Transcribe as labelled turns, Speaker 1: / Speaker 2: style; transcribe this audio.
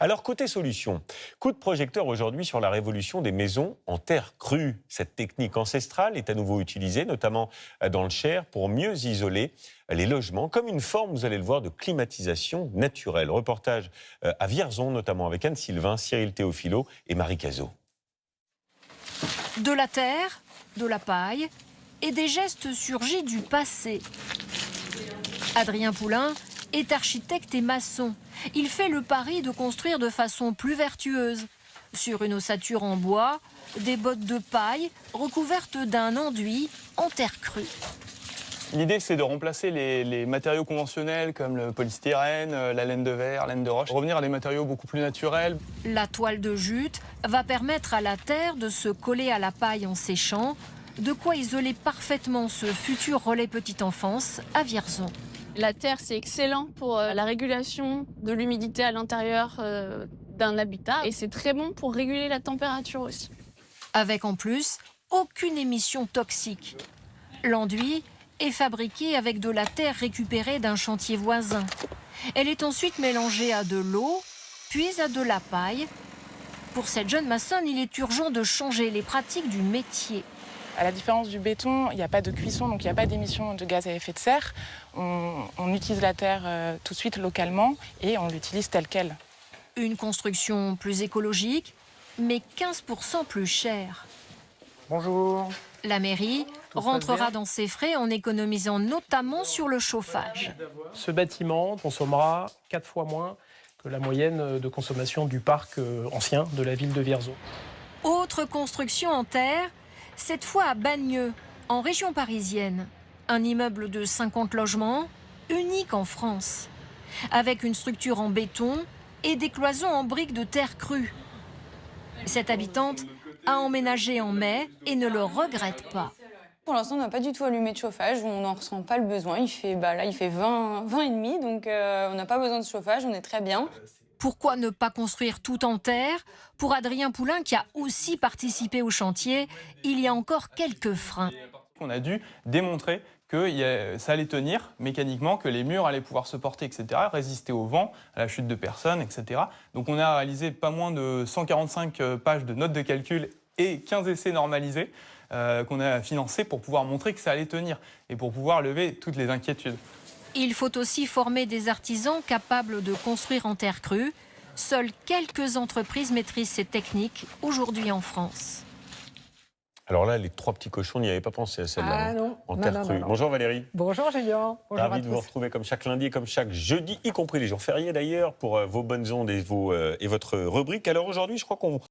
Speaker 1: Alors, côté solution, coup de projecteur aujourd'hui sur la révolution des maisons en terre crue. Cette technique ancestrale est à nouveau utilisée, notamment dans le Cher, pour mieux isoler les logements, comme une forme, vous allez le voir, de climatisation naturelle. Reportage à Vierzon, notamment avec Anne Sylvain, Cyril Théophilo et Marie Cazot.
Speaker 2: De la terre, de la paille et des gestes surgis du passé. Adrien Poulain est architecte et maçon. Il fait le pari de construire de façon plus vertueuse. Sur une ossature en bois, des bottes de paille recouvertes d'un enduit en terre crue.
Speaker 3: L'idée, c'est de remplacer les matériaux conventionnels comme le polystyrène, la laine de verre, la laine de roche, revenir à des matériaux beaucoup plus naturels.
Speaker 2: La toile de jute va permettre à la terre de se coller à la paille en séchant, de quoi isoler parfaitement ce futur relais petite enfance à Vierzon.
Speaker 4: La terre, c'est excellent pour la régulation de l'humidité à l'intérieur d'un habitat et c'est très bon pour réguler la température aussi.
Speaker 2: Avec en plus aucune émission toxique. L'enduit est fabriquée avec de la terre récupérée d'un chantier voisin. Elle est ensuite mélangée à de l'eau, puis à de la paille. Pour cette jeune maçonne, il est urgent de changer les pratiques du métier.
Speaker 5: À la différence du béton, il n'y a pas de cuisson, donc il n'y a pas d'émission de gaz à effet de serre. On utilise la terre tout de suite localement et on l'utilise telle qu'elle.
Speaker 2: Une construction plus écologique, mais 15% plus chère.
Speaker 6: Bonjour.
Speaker 2: La mairie rentrera dans ses frais en économisant notamment sur le chauffage.
Speaker 6: Ce bâtiment consommera 4 fois moins que la moyenne de consommation du parc ancien de la ville de Vierzon.
Speaker 2: Autre construction en terre, cette fois à Bagneux, en région parisienne. Un immeuble de 50 logements, unique en France, avec une structure en béton et des cloisons en briques de terre crue. Cette habitante a emménagé en mai et ne le regrette pas.
Speaker 7: Pour l'instant, on n'a pas du tout allumé de chauffage, on n'en ressent pas le besoin. Il fait 20 et demi, donc on n'a pas besoin de chauffage, on est très bien.
Speaker 2: Pourquoi ne pas construire tout en terre? Pour Adrien Poulain, qui a aussi participé au chantier, il y a encore quelques freins.
Speaker 3: On a dû démontrer que ça allait tenir mécaniquement, que les murs allaient pouvoir se porter, etc., résister au vent, à la chute de personnes, etc. Donc on a réalisé pas moins de 145 pages de notes de calcul et 15 essais normalisés qu'on a financés pour pouvoir montrer que ça allait tenir et pour pouvoir lever toutes les inquiétudes.
Speaker 2: Il faut aussi former des artisans capables de construire en terre crue. Seules quelques entreprises maîtrisent ces techniques aujourd'hui en France.
Speaker 1: Alors là, les 3 petits cochons, n'y avait pas pensé à celle-là.
Speaker 8: Ah non,
Speaker 1: en
Speaker 8: non,
Speaker 1: terre
Speaker 8: non,
Speaker 1: crue.
Speaker 8: non.
Speaker 1: Bonjour Valérie.
Speaker 8: Bonjour Julien. Bonjour
Speaker 1: Ravi
Speaker 8: à
Speaker 1: de
Speaker 8: tous.
Speaker 1: vous retrouver comme chaque lundi et comme chaque jeudi, y compris les jours fériés d'ailleurs, pour vos bonnes ondes et votre rubrique. Alors aujourd'hui, je crois qu'on